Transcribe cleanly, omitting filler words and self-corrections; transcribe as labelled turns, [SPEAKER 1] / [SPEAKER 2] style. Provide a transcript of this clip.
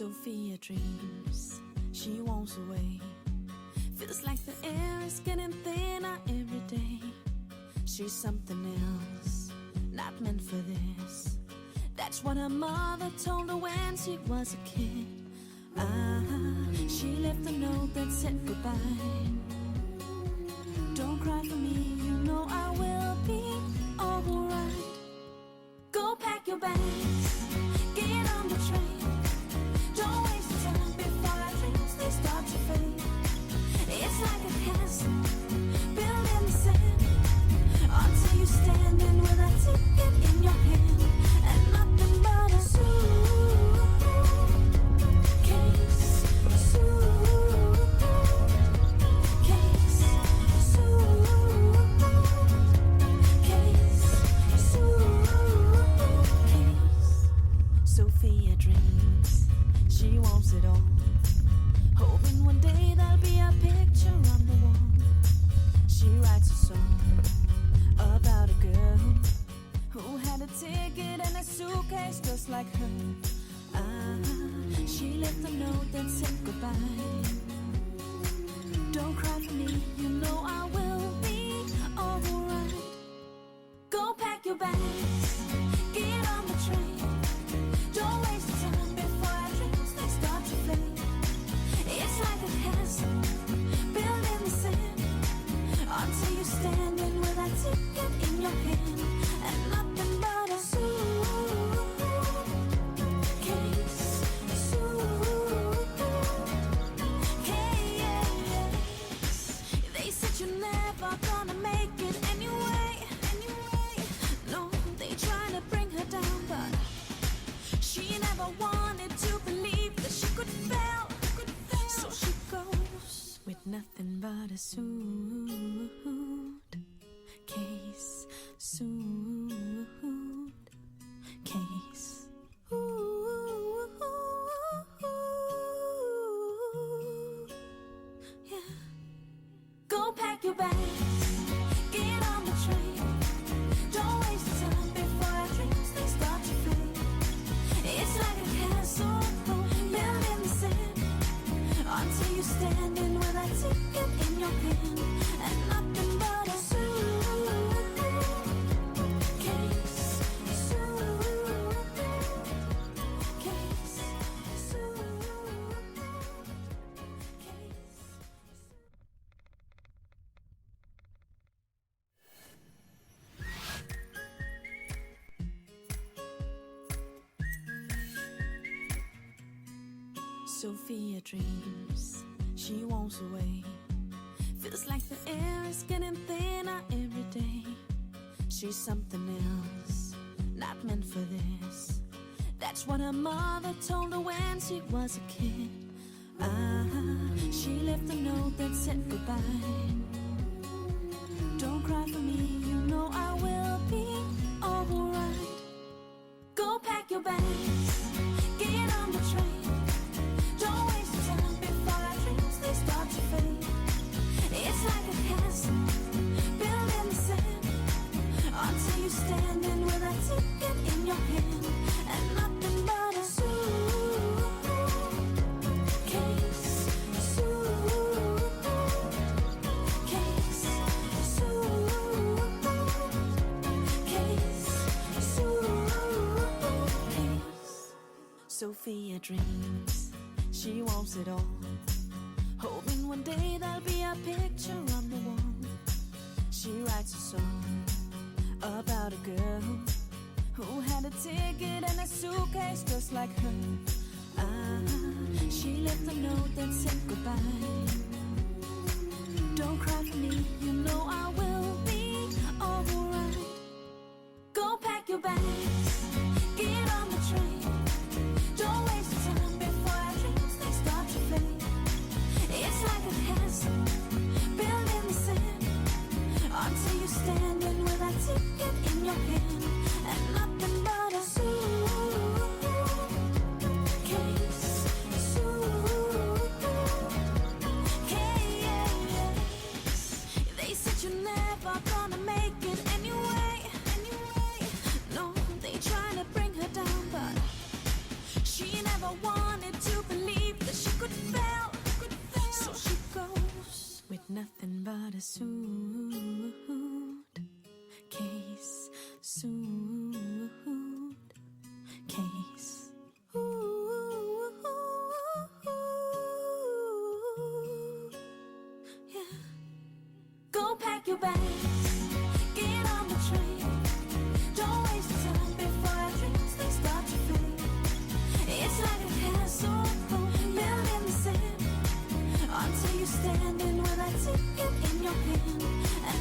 [SPEAKER 1] Sophia dreams, she wants away. Feels like the air is getting thinner every day. She's something else, not meant for this. That's what her mother told her when she was a kid. She left a note that said goodbye. Don't cry for me, you know I will be alright. Go pack your bags, get on the train. Don't waste time before our dreams they start to fade. It's like a castle built in the sand, until you're standing with a ticket in your hand and nothing but a suitcase, suitcase, suitcase. Sophia dreams, she wants it all, hoping one day there'll be a picture on the wall. She writes a song about a girl who had a ticket and a suitcase just like her. She left a note that said goodbye. Don't cry for me, you know I will be alright. Go pack your bags, get on the train. Don't waste time before our dreams they start to fade. It's like a castle built in the sand, until you're standing with a ticket in your hand and nothing but a suitcase, suitcase. They said you're never gonna make it anyway. No, they try to bring her down, but she never wanted to believe that she could fail. So she goes with nothing but a suitcase, suitcase. Yeah. Go pack your bags, get on the train. Don't waste time before our dreams they start to fade. It's like a castle built in the sand, until you're standing with a ticket in your hand and nothing but a suitcase, suitcase, suitcase. Sophia dreams, she wants away. Feels like the air is getting thinner every day. She's something else, not meant for this. That's what her mother told her when she was a kid. She left a note that said goodbye. Don't cry for me, you know I will be alright. Go pack your bags, get on the train. Don't waste time before our dreams they start to fade. It's like a castle built in the sand, until you're standing with a ticket in your hand and nothing but a suitcase, suitcase, suitcase, suitcase. Sophia dreams, she wants it all, hoping one day there'll be a picture on the wall. She writes a song about a girl who had a ticket and a suitcase just like her. She left a note that said goodbye. Don't cry for me, you know I will be alright. Go pack your bags, get on the train. Don't waste time before our dreams they start to fade. It's like a castle built in the sand, until you're standing with a ticket in your hand and nothing but a suitcase, suitcase, got a suitcase, suitcase. Yeah. Go pack your bags, get on the train. Don't waste time before our dreams they start to fade. It's like a castle built in the sand until you're standing with a ticket in your hand. And